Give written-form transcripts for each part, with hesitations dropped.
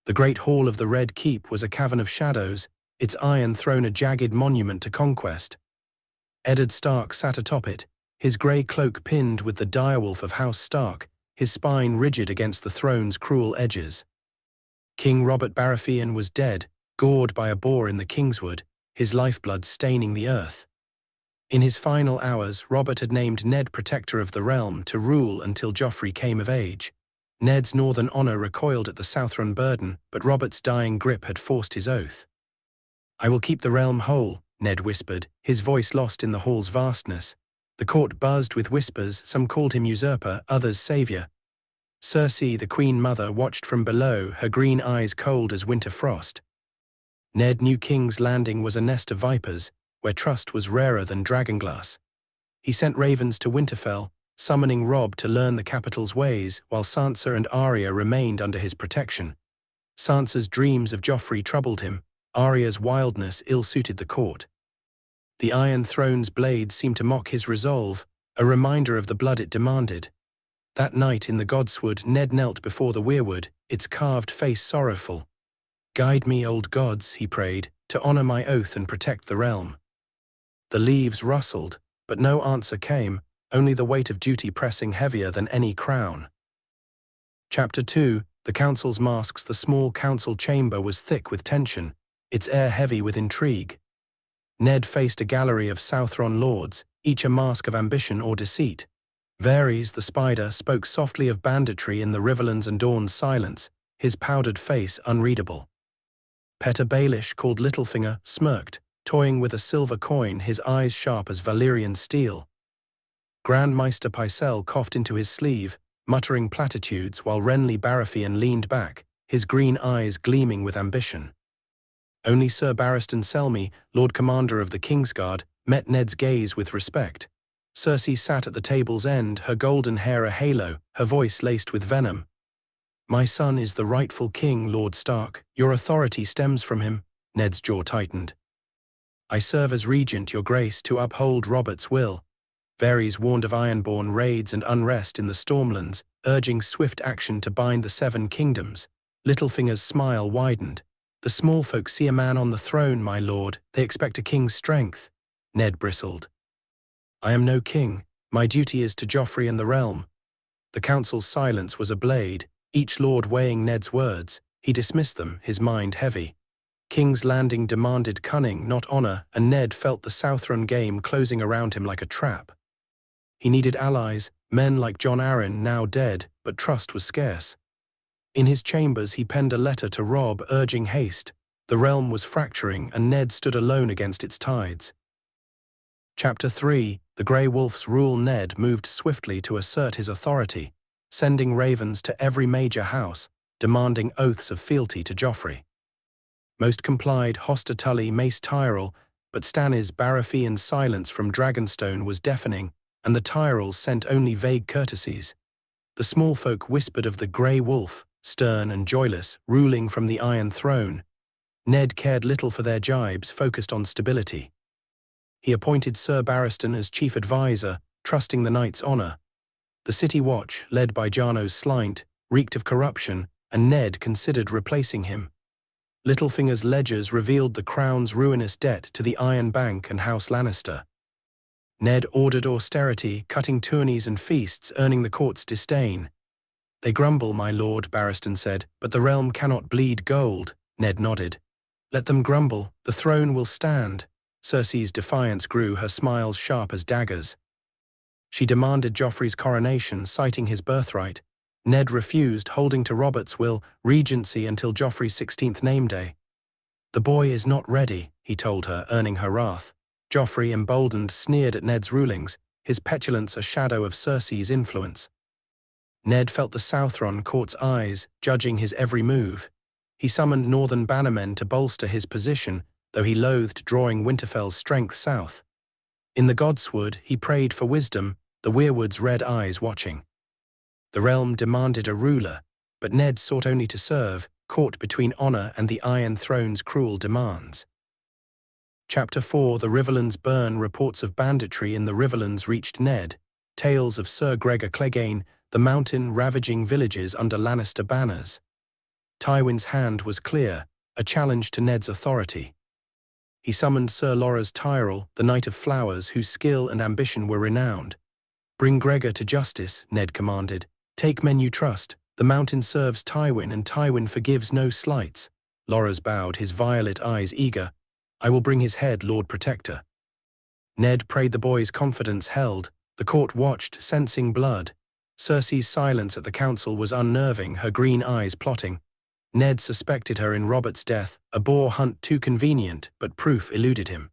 The great hall of the Red Keep was a cavern of shadows, its iron throne a jagged monument to conquest. Eddard Stark sat atop it, his grey cloak pinned with the direwolf of House Stark, his spine rigid against the throne's cruel edges. King Robert Baratheon was dead, gored by a boar in the Kingswood, his lifeblood staining the earth. In his final hours, Robert had named Ned Protector of the Realm to rule until Joffrey came of age. Ned's northern honour recoiled at the Southron burden, but Robert's dying grip had forced his oath. "I will keep the realm whole," Ned whispered, his voice lost in the hall's vastness. The court buzzed with whispers, some called him usurper, others saviour. Cersei, the Queen Mother, watched from below, her green eyes cold as winter frost. Ned knew King's Landing was a nest of vipers, where trust was rarer than dragonglass. He sent ravens to Winterfell, summoning Robb to learn the capital's ways, while Sansa and Arya remained under his protection. Sansa's dreams of Joffrey troubled him, Arya's wildness ill-suited the court. The Iron Throne's blade seemed to mock his resolve, a reminder of the blood it demanded. That night in the Godswood, Ned knelt before the weirwood, its carved face sorrowful. "Guide me, old gods," he prayed, "to honour my oath and protect the realm." The leaves rustled, but no answer came, only the weight of duty pressing heavier than any crown. Chapter 2. The Council's masks. The small council chamber was thick with tension, its air heavy with intrigue. Ned faced a gallery of Southron lords, each a mask of ambition or deceit. Varys, the spider, spoke softly of banditry in the Riverlands and Dawn's silence, his powdered face unreadable. Petter Baelish, called Littlefinger, smirked, toying with a silver coin, his eyes sharp as Valyrian steel. Grand Maester Pycelle coughed into his sleeve, muttering platitudes, while Renly Baratheon leaned back, his green eyes gleaming with ambition. Only Sir Barristan Selmy, Lord Commander of the Kingsguard, met Ned's gaze with respect. Cersei sat at the table's end, her golden hair a halo, her voice laced with venom. "My son is the rightful king, Lord Stark. Your authority stems from him." Ned's jaw tightened. "I serve as regent, your grace, to uphold Robert's will." Varys warned of Ironborn raids and unrest in the Stormlands, urging swift action to bind the Seven Kingdoms. Littlefinger's smile widened. "The small folk see a man on the throne, my lord. They expect a king's strength." Ned bristled. "I am no king. My duty is to Joffrey and the realm." The council's silence was a blade, each lord weighing Ned's words. He dismissed them, his mind heavy. King's Landing demanded cunning, not honour, and Ned felt the Southron game closing around him like a trap. He needed allies, men like Jon Arryn, now dead, but trust was scarce. In his chambers he penned a letter to Robb urging haste. The realm was fracturing, and Ned stood alone against its tides. Chapter 3. The Grey Wolf's rule. Ned moved swiftly to assert his authority, sending ravens to every major house, demanding oaths of fealty to Joffrey. Most complied Hoster Tully, Mace Tyrell, but Stannis Baratheon's silence from Dragonstone was deafening, and the Tyrells sent only vague courtesies. The small folk whispered of the Grey Wolf, stern and joyless, ruling from the Iron Throne. Ned cared little for their jibes, focused on stability. He appointed Sir Barristan as chief advisor, trusting the knight's honour. The City Watch, led by Jarno's Slynt, reeked of corruption, and Ned considered replacing him. Littlefinger's ledgers revealed the Crown's ruinous debt to the Iron Bank and House Lannister. Ned ordered austerity, cutting tourneys and feasts, earning the court's disdain. "They grumble, my lord," Barristan said, "but the realm cannot bleed gold." Ned nodded. "Let them grumble, the throne will stand." Cersei's defiance grew, her smiles sharp as daggers. She demanded Joffrey's coronation, citing his birthright. Ned refused, holding to Robert's will, regency until Joffrey's 16th name day. "The boy is not ready," he told her, earning her wrath. Joffrey, emboldened, sneered at Ned's rulings, his petulance a shadow of Cersei's influence. Ned felt the Southron court's eyes, judging his every move. He summoned northern bannermen to bolster his position, though he loathed drawing Winterfell's strength south. In the Godswood, he prayed for wisdom, the weirwood's red eyes watching. The realm demanded a ruler, but Ned sought only to serve, caught between honour and the Iron Throne's cruel demands. Chapter 4. The Riverlands burn. Reports of banditry in the Riverlands reached Ned. Tales of Sir Gregor Clegane, the mountain ravaging villages under Lannister banners. Tywin's hand was clear, a challenge to Ned's authority. He summoned Sir Loras Tyrell, the Knight of Flowers, whose skill and ambition were renowned. "Bring Gregor to justice," Ned commanded. "Take men you trust. The mountain serves Tywin, and Tywin forgives no slights." Loras bowed, his violet eyes eager. "I will bring his head, Lord Protector." Ned prayed the boy's confidence held. The court watched, sensing blood. Cersei's silence at the council was unnerving, her green eyes plotting. Ned suspected her in Robert's death, a boar hunt too convenient, but proof eluded him.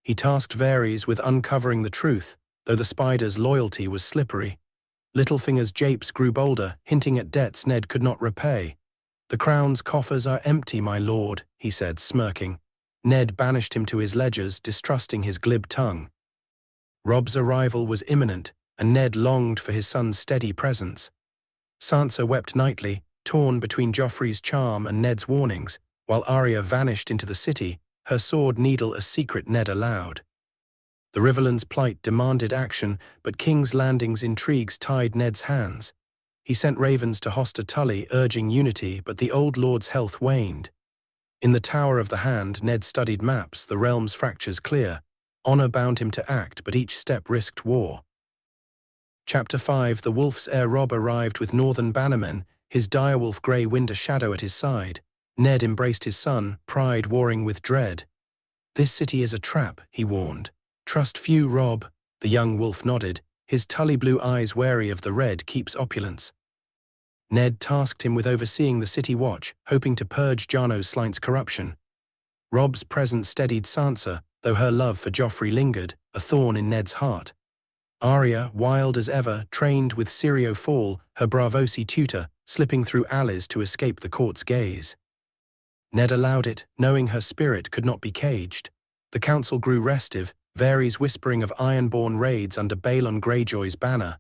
He tasked Varys with uncovering the truth, though the spider's loyalty was slippery. Littlefinger's japes grew bolder, hinting at debts Ned could not repay. "The crown's coffers are empty, my lord," he said, smirking. Ned banished him to his ledgers, distrusting his glib tongue. Robb's arrival was imminent, and Ned longed for his son's steady presence. Sansa wept nightly, torn between Joffrey's charm and Ned's warnings, while Arya vanished into the city, her sword needle a secret Ned allowed. The Riverlands' plight demanded action, but King's Landing's intrigues tied Ned's hands. He sent ravens to Hoster Tully, urging unity, but the old lord's health waned. In the Tower of the Hand, Ned studied maps, the realm's fractures clear. Honor bound him to act, but each step risked war. Chapter 5. The Wolf's heir Robb arrived with northern bannermen, his direwolf Grey Wind a shadow at his side. Ned embraced his son, pride warring with dread. "This city is a trap," he warned. "Trust few, Robb." The young wolf nodded, his Tully blue eyes wary of the red keep's opulence. Ned tasked him with overseeing the city watch, hoping to purge Jarno Slynt's corruption. Robb's presence steadied Sansa, though her love for Joffrey lingered, a thorn in Ned's heart. Arya, wild as ever, trained with Syrio Fall, her Braavosi tutor, slipping through alleys to escape the court's gaze. Ned allowed it, knowing her spirit could not be caged. The council grew restive, Varys whispering of Ironborn raids under Balon Greyjoy's banner.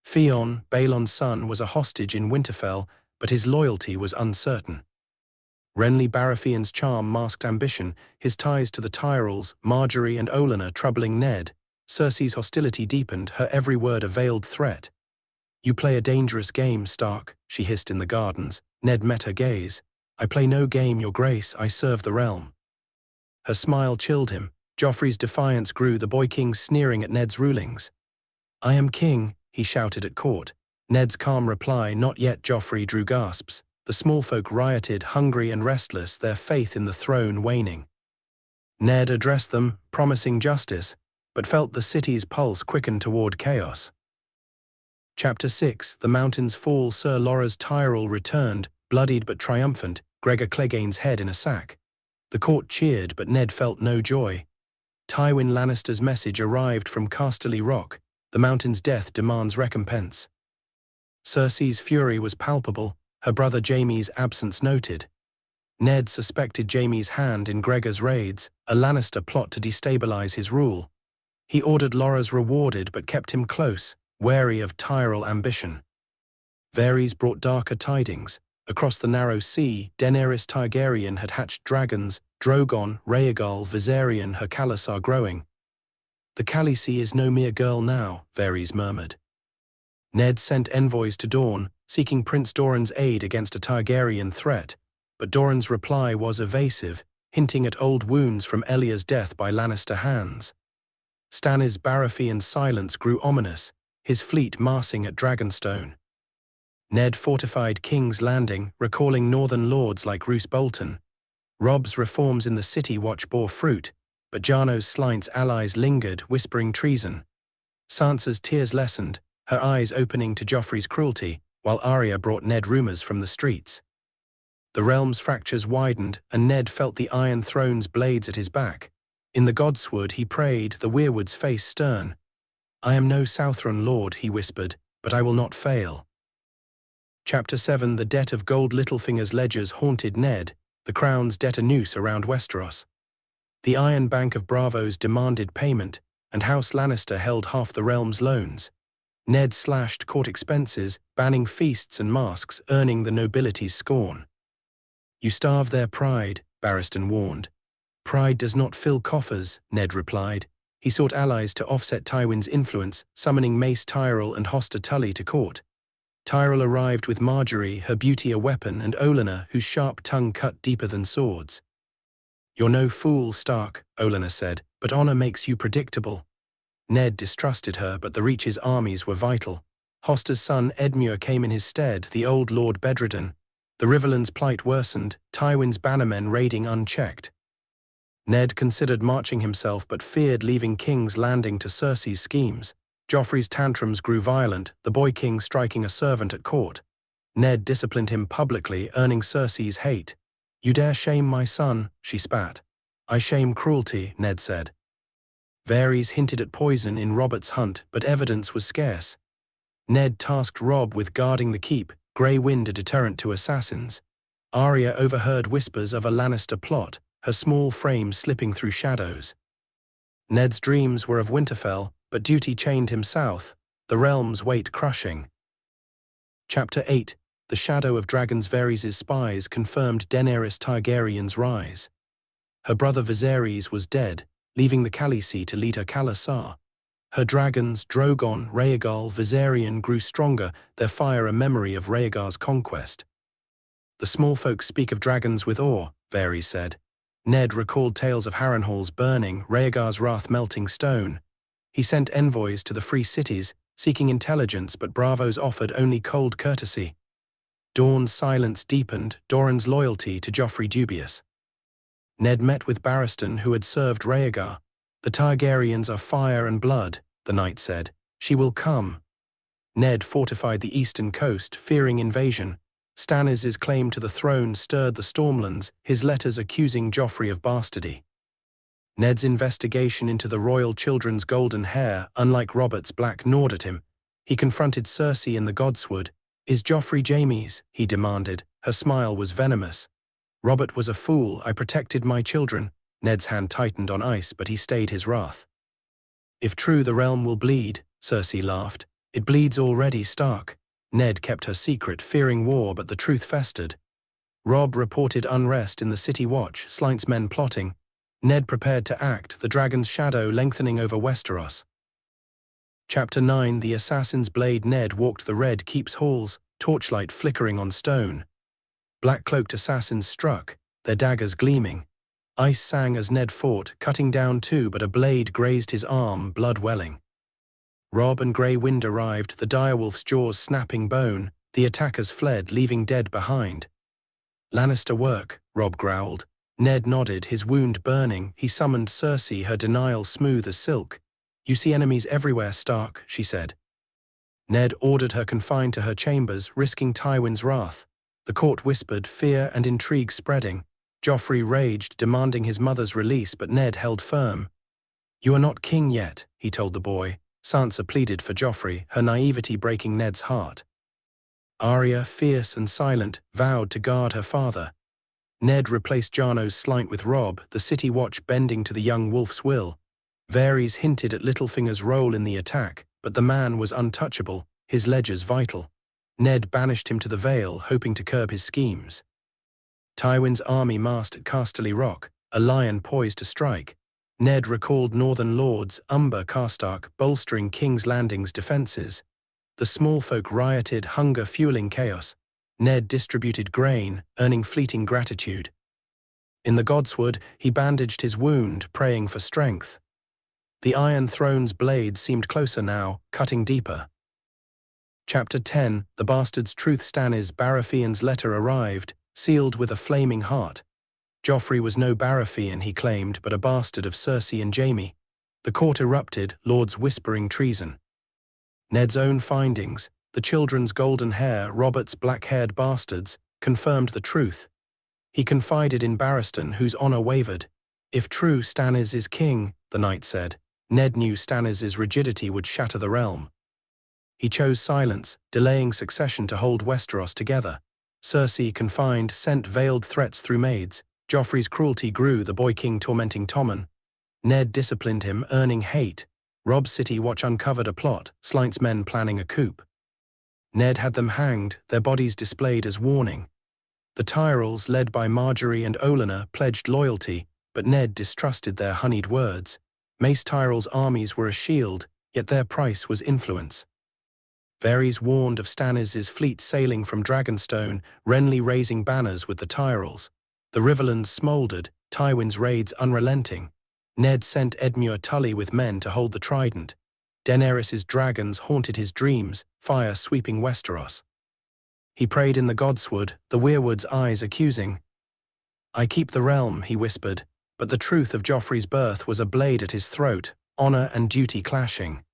Theon, Balon's son, was a hostage in Winterfell, but his loyalty was uncertain. Renly Baratheon's charm masked ambition, his ties to the Tyrells, Margaery and Olenna troubling Ned. Cersei's hostility deepened, her every word a veiled threat. "You play a dangerous game, Stark," she hissed in the gardens. Ned met her gaze. "I play no game, your grace, I serve the realm." Her smile chilled him. Joffrey's defiance grew, the boy king sneering at Ned's rulings. "I am king," he shouted at court. Ned's calm reply, "Not yet," Joffrey drew gasps. The small folk rioted, hungry and restless, their faith in the throne waning. Ned addressed them, promising justice, but felt the city's pulse quicken toward chaos. Chapter 6. The Mountains Fall. Sir Loras Tyrell returned, bloodied but triumphant, Gregor Clegane's head in a sack. The court cheered, but Ned felt no joy. Tywin Lannister's message arrived from Casterly Rock. The mountain's death demands recompense. Cersei's fury was palpable, her brother Jaime's absence noted. Ned suspected Jaime's hand in Gregor's raids, a Lannister plot to destabilize his rule. He ordered Loras rewarded but kept him close, wary of Tyrell ambition. Varys brought darker tidings. Across the narrow sea, Daenerys Targaryen had hatched dragons, Drogon, Rhaegal, Viserion, her Khalasar growing. "The Khaleesi is no mere girl now," Varys murmured. Ned sent envoys to Dorne, seeking Prince Doran's aid against a Targaryen threat, but Doran's reply was evasive, hinting at old wounds from Elya's death by Lannister hands. Stannis Baratheon's silence grew ominous, his fleet massing at Dragonstone. Ned fortified King's Landing, recalling northern lords like Roose Bolton. Robb's reforms in the city watch bore fruit, but Jarno Slynt's allies lingered, whispering treason. Sansa's tears lessened, her eyes opening to Joffrey's cruelty, while Arya brought Ned rumors from the streets. The realm's fractures widened, and Ned felt the Iron Throne's blades at his back. In the Godswood he prayed, the Weirwood's face stern. "I am no Southron lord," he whispered, "but I will not fail." Chapter 7. The debt of gold. Littlefinger's ledgers haunted Ned, the crown's debt a noose around Westeros. The Iron Bank of Bravos demanded payment, and House Lannister held half the realm's loans. Ned slashed court expenses, banning feasts and masks, earning the nobility's scorn. "You starve their pride," Barristan warned. "Pride does not fill coffers," Ned replied. He sought allies to offset Tywin's influence, summoning Mace Tyrell and Hoster Tully to court. Tyrell arrived with Margaery, her beauty a weapon, and Olenna, whose sharp tongue cut deeper than swords. "You're no fool, Stark," Olenna said, "but honor makes you predictable." Ned distrusted her, but the Reach's armies were vital. Hoster's son Edmure came in his stead, the old Lord bedridden. The Riverlands' plight worsened, Tywin's bannermen raiding unchecked. Ned considered marching himself but feared leaving King's Landing to Cersei's schemes. Joffrey's tantrums grew violent, the boy king striking a servant at court. Ned disciplined him publicly, earning Cersei's hate. "You dare shame my son," she spat. "I shame cruelty," Ned said. Varys hinted at poison in Robert's hunt, but evidence was scarce. Ned tasked Robb with guarding the keep, Grey Wind a deterrent to assassins. Arya overheard whispers of a Lannister plot, her small frame slipping through shadows. Ned's dreams were of Winterfell, but duty chained him south, the realm's weight crushing. Chapter 8. The shadow of dragons. Varys' spies confirmed Daenerys Targaryen's rise. Her brother Viserys was dead, leaving the Khaleesi to lead her Khalasar. Her dragons, Drogon, Rhaegal, Viserion, grew stronger, their fire a memory of Rhaegar's conquest. "The small folk speak of dragons with awe," Varys said. Ned recalled tales of Harrenhal's burning, Rhaegar's wrath melting stone. He sent envoys to the free cities, seeking intelligence, but bravos offered only cold courtesy. Dorne's silence deepened, Doran's loyalty to Joffrey dubious. Ned met with Barristan, who had served Rhaegar. "The Targaryens are fire and blood," the knight said. "She will come." Ned fortified the eastern coast, fearing invasion. Stannis' claim to the throne stirred the Stormlands, his letters accusing Joffrey of bastardy. Ned's investigation into the royal children's golden hair, unlike Robert's black, gnawed at him. He confronted Cersei in the Godswood. "Is Joffrey Jaime's?" he demanded. Her smile was venomous. "Robert was a fool. I protected my children." Ned's hand tightened on ice, but he stayed his wrath. "If true, the realm will bleed," Cersei laughed. "It bleeds already, Stark." Ned kept her secret, fearing war, but the truth festered. Robb reported unrest in the City Watch, Slynt's men plotting. Ned prepared to act, the dragon's shadow lengthening over Westeros. Chapter 9. The Assassin's Blade. Ned walked the Red Keep's halls, torchlight flickering on stone. Black-cloaked assassins struck, their daggers gleaming. Ice sang as Ned fought, cutting down two, but a blade grazed his arm, blood welling. Robb and Grey Wind arrived, the direwolf's jaws snapping bone. The attackers fled, leaving dead behind. "Lannister work," Robb growled. Ned nodded, his wound burning. He summoned Cersei, her denial smooth as silk. "You see enemies everywhere, Stark," she said. Ned ordered her confined to her chambers, risking Tywin's wrath. The court whispered, fear and intrigue spreading. Joffrey raged, demanding his mother's release, but Ned held firm. "You are not king yet," he told the boy. Sansa pleaded for Joffrey, her naivety breaking Ned's heart. Arya, fierce and silent, vowed to guard her father. Ned replaced Jarno's Slynt with Robb, the City Watch bending to the young wolf's will. Varys hinted at Littlefinger's role in the attack, but the man was untouchable, his ledgers vital. Ned banished him to the Vale, hoping to curb his schemes. Tywin's army massed at Casterly Rock, a lion poised to strike. Ned recalled Northern Lords, Umber, Karstark, bolstering King's Landing's defenses. The small folk rioted, hunger fueling chaos. Ned distributed grain, earning fleeting gratitude. In the Godswood, he bandaged his wound, praying for strength. The Iron Throne's blade seemed closer now, cutting deeper. Chapter 10. The Bastard's Truth. Stannis Baratheon's letter arrived, sealed with a flaming heart. Joffrey was no Baratheon, he claimed, but a bastard of Cersei and Jaime. The court erupted, lords whispering treason. Ned's own findings, the children's golden hair, Robert's black-haired bastards, confirmed the truth. He confided in Barristan, whose honor wavered. "If true, Stannis is king," the knight said. Ned knew Stannis' rigidity would shatter the realm. He chose silence, delaying succession to hold Westeros together. Cersei, confined, sent veiled threats through maids. Joffrey's cruelty grew, the boy king tormenting Tommen. Ned disciplined him, earning hate. Robb's City Watch uncovered a plot, Slynt's men planning a coup. Ned had them hanged, their bodies displayed as warning. The Tyrells, led by Margaery and Olenna, pledged loyalty, but Ned distrusted their honeyed words. Mace Tyrell's armies were a shield, yet their price was influence. Varys warned of Stannis' fleet sailing from Dragonstone, Renly raising banners with the Tyrells. The Riverlands smouldered, Tywin's raids unrelenting. Ned sent Edmure Tully with men to hold the Trident. Daenerys' dragons haunted his dreams, fire sweeping Westeros. He prayed in the godswood, the weirwood's eyes accusing. "I keep the realm," he whispered, but the truth of Joffrey's birth was a blade at his throat, honor and duty clashing.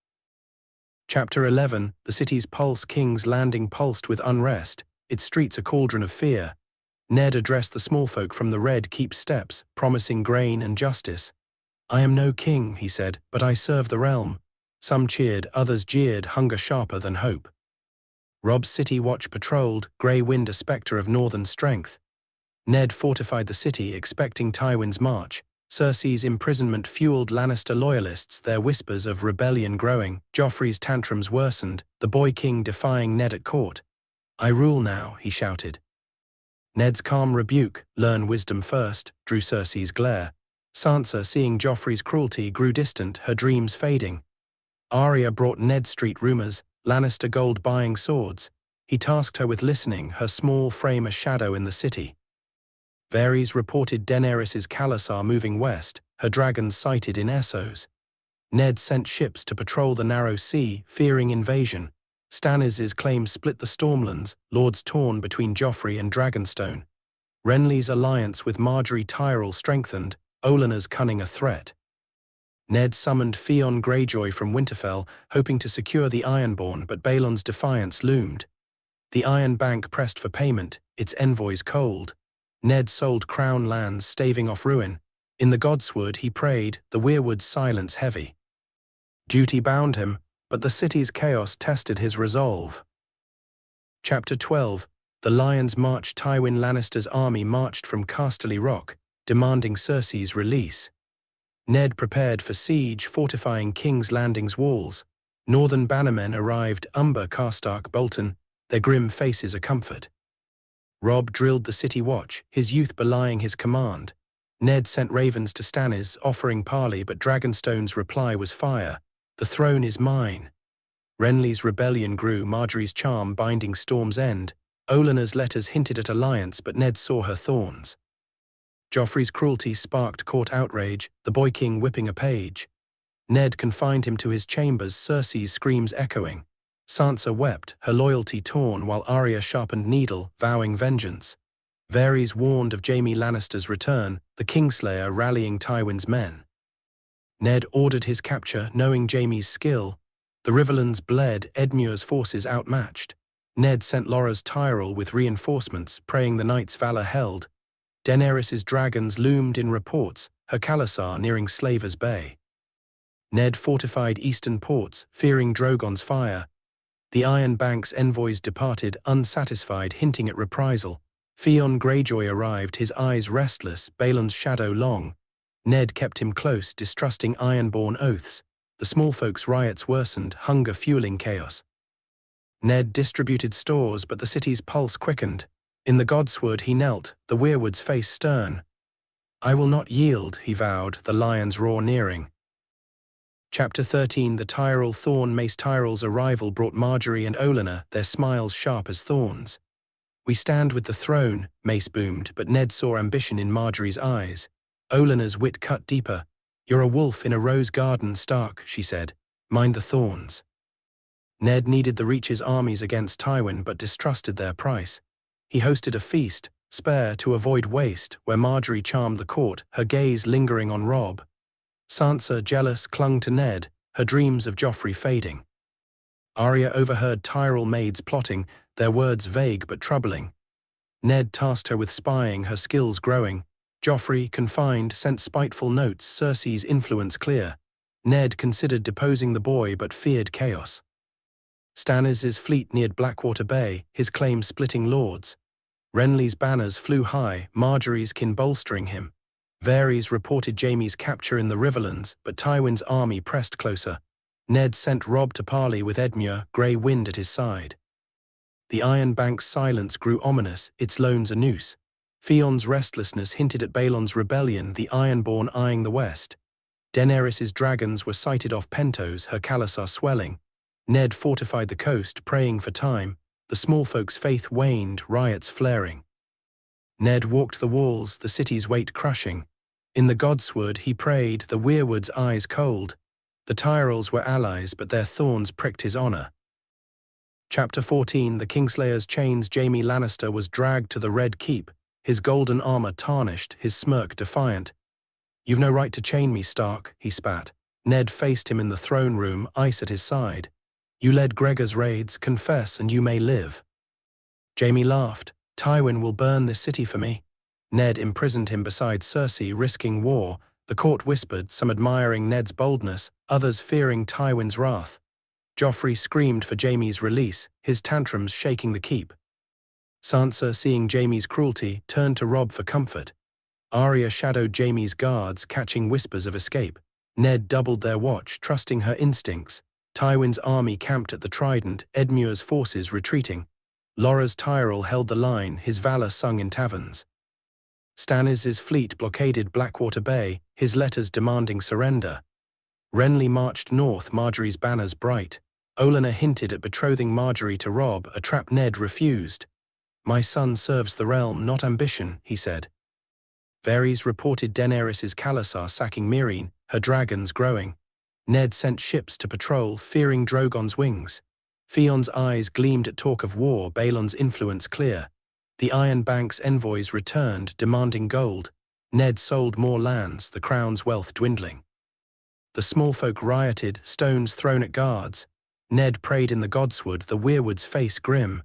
Chapter 11, the city's pulse. King's Landing pulsed with unrest, its streets a cauldron of fear. Ned addressed the small folk from the Red Keep steps, promising grain and justice. "I am no king," he said, "but I serve the realm." Some cheered, others jeered, hunger sharper than hope. Robb's city watch patrolled, grey wind a spectre of northern strength. Ned fortified the city, expecting Tywin's march. Cersei's imprisonment fueled Lannister loyalists, their whispers of rebellion growing. Joffrey's tantrums worsened, the boy king defying Ned at court. "I rule now," he shouted. Ned's calm rebuke, "Learn wisdom first," drew Cersei's glare. Sansa, seeing Joffrey's cruelty, grew distant, her dreams fading. Arya brought Ned Street rumors, Lannister gold buying swords. He tasked her with listening, her small frame a shadow in the city. Varys reported Daenerys' Khalasar moving west, her dragons sighted in Essos. Ned sent ships to patrol the narrow sea, fearing invasion. Stannis' claims split the Stormlands, lords torn between Joffrey and Dragonstone. Renly's alliance with Margaery Tyrell strengthened, Olenna's cunning a threat. Ned summoned Theon Greyjoy from Winterfell, hoping to secure the Ironborn, but Balon's defiance loomed. The Iron Bank pressed for payment, its envoys cold. Ned sold crown lands, staving off ruin. In the godswood he prayed, the weirwood's silence heavy. Duty bound him, but the city's chaos tested his resolve. Chapter 12, the Lion's March. Tywin Lannister's army marched from Casterly Rock, demanding Cersei's release. Ned prepared for siege, fortifying King's Landing's walls. Northern bannermen arrived, Umber, Karstark, Bolton, their grim faces a comfort. Robb drilled the city watch, his youth belying his command. Ned sent ravens to Stannis, offering parley, but Dragonstone's reply was fire. "The throne is mine." Renly's rebellion grew, Margaery's charm binding Storm's End. Olenna's letters hinted at alliance, but Ned saw her thorns. Joffrey's cruelty sparked court outrage, the boy king whipping a page. Ned confined him to his chambers, Cersei's screams echoing. Sansa wept, her loyalty torn, while Arya sharpened needle, vowing vengeance. Varys warned of Jaime Lannister's return, the Kingslayer rallying Tywin's men. Ned ordered his capture, knowing Jaime's skill. The Riverlands bled, Edmure's forces outmatched. Ned sent Loras Tyrell with reinforcements, praying the knight's valor held. Daenerys' dragons loomed in reports, her Khalasar nearing Slaver's Bay. Ned fortified eastern ports, fearing Drogon's fire. The Iron Bank's envoys departed, unsatisfied, hinting at reprisal. Theon Greyjoy arrived, his eyes restless, Balon's shadow long. Ned kept him close, distrusting Ironborn oaths. The small folks' riots worsened, hunger fueling chaos. Ned distributed stores, but the city's pulse quickened. In the godswood he knelt, the weirwood's face stern. "I will not yield," he vowed, the lion's roar nearing. Chapter 13, the Tyrell Thorn. Mace Tyrell's arrival brought Margaery and Olenna, their smiles sharp as thorns. "We stand with the throne," Mace boomed, but Ned saw ambition in Margaery's eyes. Olenna's wit cut deeper. "You're a wolf in a rose garden, Stark," she said. "Mind the thorns." Ned needed the Reach's armies against Tywin, but distrusted their price. He hosted a feast, spare to avoid waste, where Margaery charmed the court, her gaze lingering on Robb. Sansa, jealous, clung to Ned, her dreams of Joffrey fading. Arya overheard Tyrell maids plotting, their words vague but troubling. Ned tasked her with spying, her skills growing. Joffrey, confined, sent spiteful notes, Cersei's influence clear. Ned considered deposing the boy but feared chaos. Stannis' fleet neared Blackwater Bay, his claims splitting lords. Renly's banners flew high, Margaery's kin bolstering him. Varys reported Jaime's capture in the Riverlands, but Tywin's army pressed closer. Ned sent Robb to parley with Edmure, grey wind at his side. The Iron Bank's silence grew ominous, its loans a noose. Theon's restlessness hinted at Balon's rebellion, the Ironborn eyeing the west. Daenerys' dragons were sighted off Pentos, her Khalasar swelling. Ned fortified the coast, praying for time. The small folks' faith waned, riots flaring. Ned walked the walls, the city's weight crushing. In the godswood he prayed, the weirwood's eyes cold. The Tyrells were allies, but their thorns pricked his honor. Chapter 14. The Kingslayer's chains. Jaime Lannister was dragged to the Red Keep, his golden armor tarnished, his smirk defiant. "You've no right to chain me, Stark," he spat. Ned faced him in the throne room, ice at his side. "You led Gregor's raids, confess and you may live." Jaime laughed. "Tywin will burn this city for me." Ned imprisoned him beside Cersei, risking war. The court whispered, some admiring Ned's boldness, others fearing Tywin's wrath. Joffrey screamed for Jaime's release, his tantrums shaking the keep. Sansa, seeing Jaime's cruelty, turned to Robb for comfort. Arya shadowed Jaime's guards, catching whispers of escape. Ned doubled their watch, trusting her instincts. Tywin's army camped at the Trident, Edmure's forces retreating. Lora's Tyrell held the line, his valor sung in taverns. Stannis' fleet blockaded Blackwater Bay, his letters demanding surrender. Renly marched north, Margaery's banners bright. Olenna hinted at betrothing Margaery to Robb, a trap Ned refused. "My son serves the realm, not ambition," he said. Varys reported Daenerys' Khalasar sacking Meereen, her dragons growing. Ned sent ships to patrol, fearing Drogon's wings. Theon's eyes gleamed at talk of war, Balon's influence clear. The Iron Bank's envoys returned, demanding gold. Ned sold more lands, the crown's wealth dwindling. The small folk rioted, stones thrown at guards. Ned prayed in the godswood, the weirwood's face grim.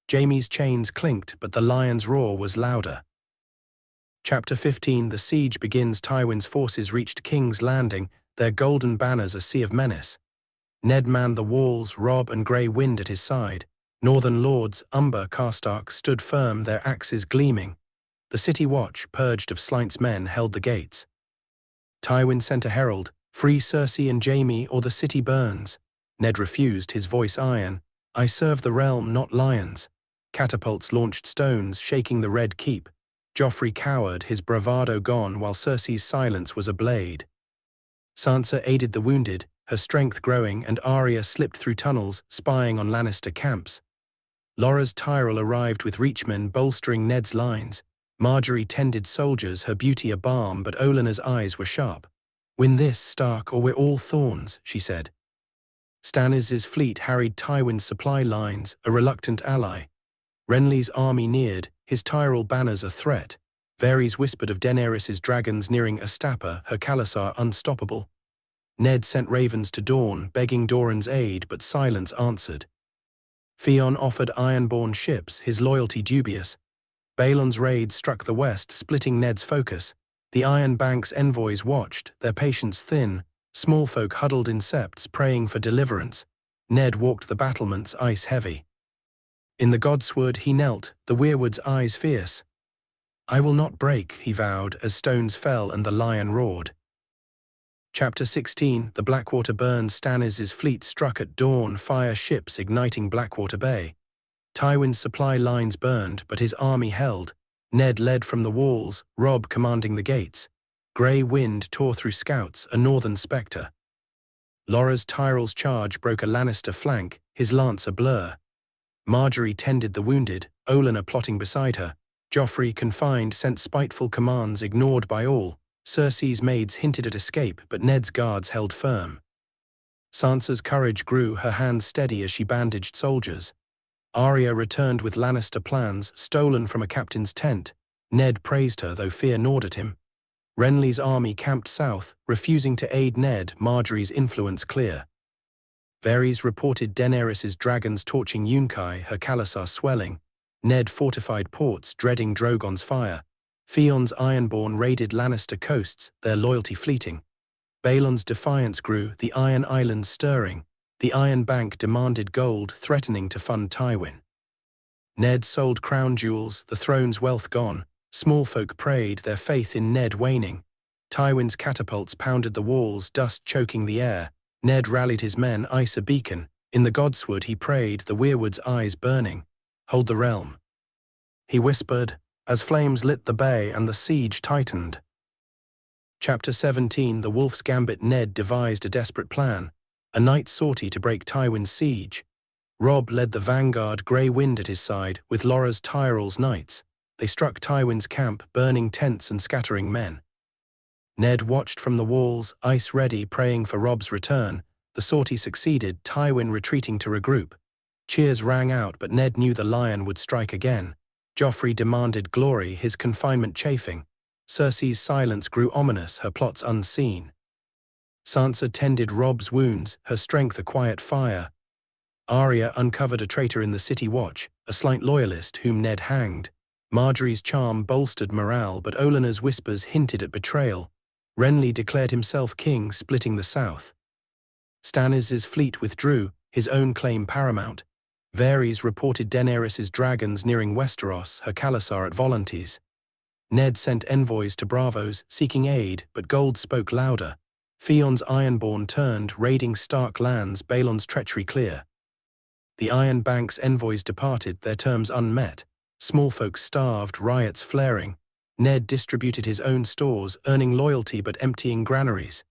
Jaime's chains clinked, but the lion's roar was louder. Chapter 15. The siege begins. Tywin's forces reached King's Landing, their golden banners a sea of menace. Ned manned the walls, Robb and Grey Wind at his side. Northern lords, Umber, Karstark, stood firm, their axes gleaming. The city watch, purged of Slynt's men, held the gates. Tywin sent a herald, "Free Cersei and Jaime, or the city burns." Ned refused, his voice iron. "I serve the realm, not lions." Catapults launched stones, shaking the Red Keep. Joffrey cowered, his bravado gone, while Cersei's silence was a blade. Sansa aided the wounded, her strength growing, and Arya slipped through tunnels, spying on Lannister camps. Lora's Tyrell arrived with reachmen, bolstering Ned's lines. Margaery tended soldiers, her beauty a balm, but Olenna's eyes were sharp. "Win this, Stark, or we're all thorns," she said. Stannis' fleet harried Tywin's supply lines, a reluctant ally. Renly's army neared, his Tyrell banners a threat. Varys whispered of Daenerys' dragons nearing Astapa, her Khalasar unstoppable. Ned sent ravens to Dawn, begging Doran's aid, but silence answered. Theon offered Ironborn ships, his loyalty dubious. Balon's raid struck the west, splitting Ned's focus. The Iron Bank's envoys watched, their patience thin. Small folk huddled in septs, praying for deliverance. Ned walked the battlements, ice heavy. In the godswood he knelt, the weirwood's eyes fierce. "I will not break," he vowed, as stones fell and the lion roared. Chapter 16. The Blackwater burns. Stannis' fleet struck at dawn, fire ships igniting Blackwater Bay. Tywin's supply lines burned, but his army held. Ned led from the walls, Robb commanding the gates. Grey Wind tore through scouts, a northern spectre. Lora's Tyrell's charge broke a Lannister flank, his lance a blur. Margaery tended the wounded, Olenna plotting beside her. Joffrey, confined, sent spiteful commands ignored by all. Cersei's maids hinted at escape, but Ned's guards held firm. Sansa's courage grew, her hands steady as she bandaged soldiers. Arya returned with Lannister plans, stolen from a captain's tent. Ned praised her, though fear gnawed at him. Renly's army camped south, refusing to aid Ned, Margaery's influence clear. Varys reported Daenerys' dragons torching Yunkai, her Khalasar swelling. Ned fortified ports, dreading Drogon's fire. Theon's Ironborn raided Lannister coasts, their loyalty fleeting. Balon's defiance grew, the Iron Islands stirring. The Iron Bank demanded gold, threatening to fund Tywin. Ned sold crown jewels, the throne's wealth gone. Small folk prayed, their faith in Ned waning. Tywin's catapults pounded the walls, dust choking the air. Ned rallied his men, ice a beacon. In the godswood he prayed, the weirwood's eyes burning. "Hold the realm," he whispered, as flames lit the bay and the siege tightened. Chapter 17. The Wolf's Gambit. Ned devised a desperate plan. a night sortie to break Tywin's siege. Robb led the vanguard, Grey Wind at his side, with Lora's Tyrells knights. They struck Tywin's camp, burning tents and scattering men. Ned watched from the walls, ice ready, praying for Robb's return. The sortie succeeded, Tywin retreating to regroup. Cheers rang out, but Ned knew the lion would strike again. Joffrey demanded glory, his confinement chafing. Cersei's silence grew ominous, her plots unseen. Sansa tended Robb's wounds, her strength a quiet fire. Arya uncovered a traitor in the city watch, a slight loyalist whom Ned hanged. Margaery's charm bolstered morale, but Olenna's whispers hinted at betrayal. Renly declared himself king, splitting the south. Stannis' fleet withdrew, his own claim paramount. Varys reported Daenerys' dragons nearing Westeros, her Khalasar at volunteers. Ned sent envoys to Bravos, seeking aid, but gold spoke louder. Theon's Ironborn turned, raiding Stark lands, Balon's treachery clear. The Iron Bank's envoys departed, their terms unmet. Small folk starved, riots flaring. Ned distributed his own stores, earning loyalty but emptying granaries.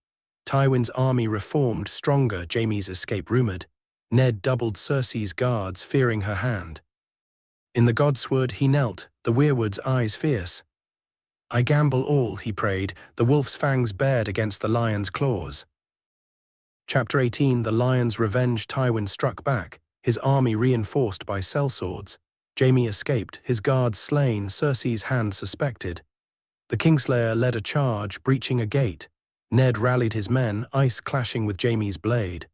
Tywin's army reformed, stronger, Jaime's escape rumoured. Ned doubled Cersei's guards, fearing her hand. In the godswood he knelt, the weirwood's eyes fierce. I gamble all, he prayed, the wolf's fangs bared against the lion's claws. Chapter 18. The Lion's Revenge. Tywin struck back, his army reinforced by sellswords. Jaime escaped, his guards slain, Cersei's hand suspected. The Kingslayer led a charge, breaching a gate. Ned rallied his men, ice clashing with Jaime's blade.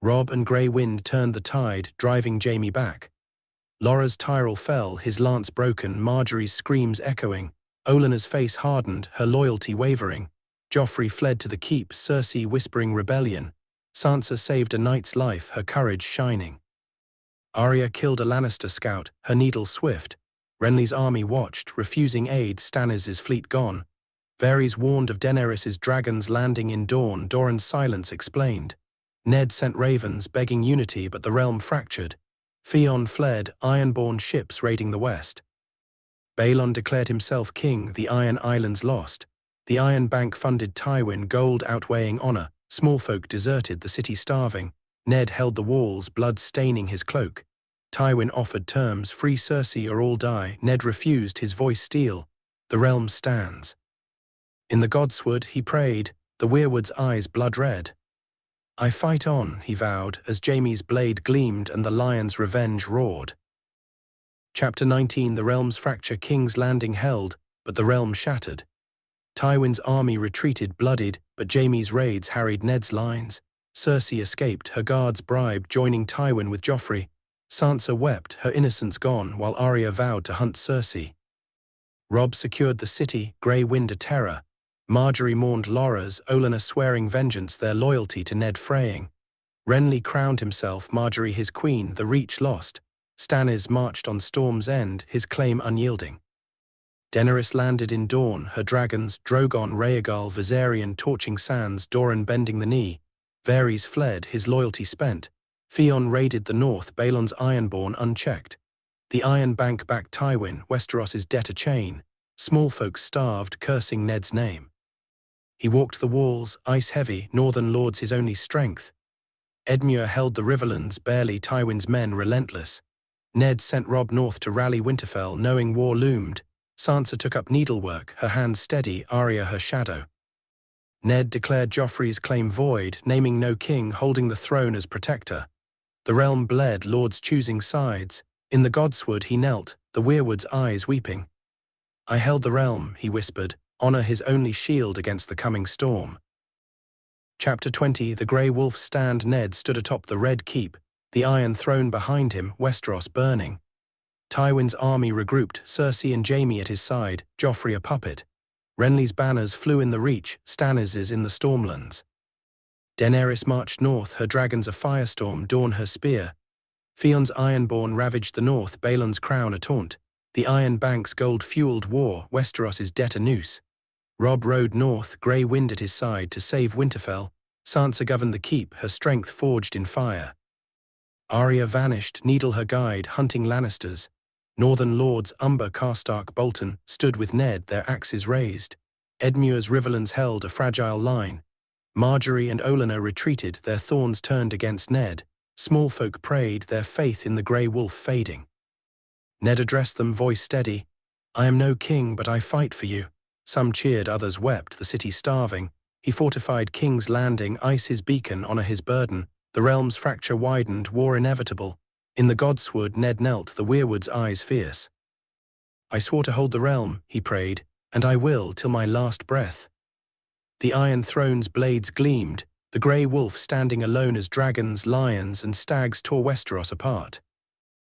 Robb and Grey Wind turned the tide, driving Jaime back. Lora's Tyrell fell, his lance broken, Margaery's screams echoing. Olenna's face hardened, her loyalty wavering. Joffrey fled to the keep, Cersei whispering rebellion. Sansa saved a knight's life, her courage shining. Arya killed a Lannister scout, her needle swift. Renly's army watched, refusing aid, Stannis' fleet gone. Varys warned of Daenerys' dragons landing in dawn, Doran's silence explained. Ned sent ravens, begging unity, but the realm fractured. Theon fled, Ironborn ships raiding the west. Balon declared himself king, the Iron Islands lost. The Iron Bank funded Tywin, gold outweighing honor. Small folk deserted, the city starving. Ned held the walls, blood staining his cloak. Tywin offered terms, free Cersei or all die. Ned refused, his voice steel. The realm stands. In the godswood he prayed, the weirwood's eyes blood red. I fight on, he vowed, as Jaime's blade gleamed and the lion's revenge roared. Chapter 19. The realm's fracture. King's Landing held, but the realm shattered. Tywin's army retreated, bloodied, but Jaime's raids harried Ned's lines. Cersei escaped, her guards bribed, joining Tywin with Joffrey. Sansa wept, her innocence gone, while Arya vowed to hunt Cersei. Robb secured the city, Grey Wind a terror. Margaery mourned Loras, Olenna swearing vengeance, their loyalty to Ned fraying. Renly crowned himself, Margaery his queen, the Reach lost. Stannis marched on Storm's End, his claim unyielding. Daenerys landed in dawn, her dragons, Drogon, Rhaegal, Viserion torching sands, Doran bending the knee. Varys fled, his loyalty spent. Theon raided the north, Balon's Ironborn unchecked. The Iron Bank backed Tywin, Westeros' debt a chain. Small folk starved, cursing Ned's name. He walked the walls, ice heavy, northern lords his only strength. Edmure held the Riverlands, barely Tywin's men relentless. Ned sent Robb north to rally Winterfell, knowing war loomed. Sansa took up needlework, her hands steady, Arya her shadow. Ned declared Joffrey's claim void, naming no king, holding the throne as protector. The realm bled, lords choosing sides. In the godswood he knelt, the weirwood's eyes weeping. I held the realm, he whispered, honor his only shield against the coming storm. Chapter 20. The Grey Wolf's stand. Ned stood atop the Red Keep, the Iron Throne behind him, Westeros burning. Tywin's army regrouped, Cersei and Jaime at his side, Joffrey a puppet. Renly's banners flew in the Reach, Stannis' in the Stormlands. Daenerys marched north, her dragons a firestorm, Dawn her spear. Theon's Ironborn ravaged the north, Balon's crown a taunt. The Iron Bank's gold-fueled war, Westeros' debt a noose. Robb rode north, Grey Wind at his side, to save Winterfell. Sansa governed the keep, her strength forged in fire. Arya vanished, Needle her guide, hunting Lannisters. Northern lords Umber, Karstark, Bolton stood with Ned, their axes raised. Edmure's Riverlands held a fragile line. Margaery and Olenna retreated, their thorns turned against Ned. Small folk prayed, their faith in the grey wolf fading. Ned addressed them, voice steady. "I am no king, but I fight for you." Some cheered, others wept, the city starving. He fortified King's Landing, ice his beacon, honour his burden. The realm's fracture widened, war inevitable. In the godswood Ned knelt, the weirwood's eyes fierce. "I swore to hold the realm," he prayed, "and I will, till my last breath." The Iron Throne's blades gleamed, the grey wolf standing alone as dragons, lions, and stags tore Westeros apart.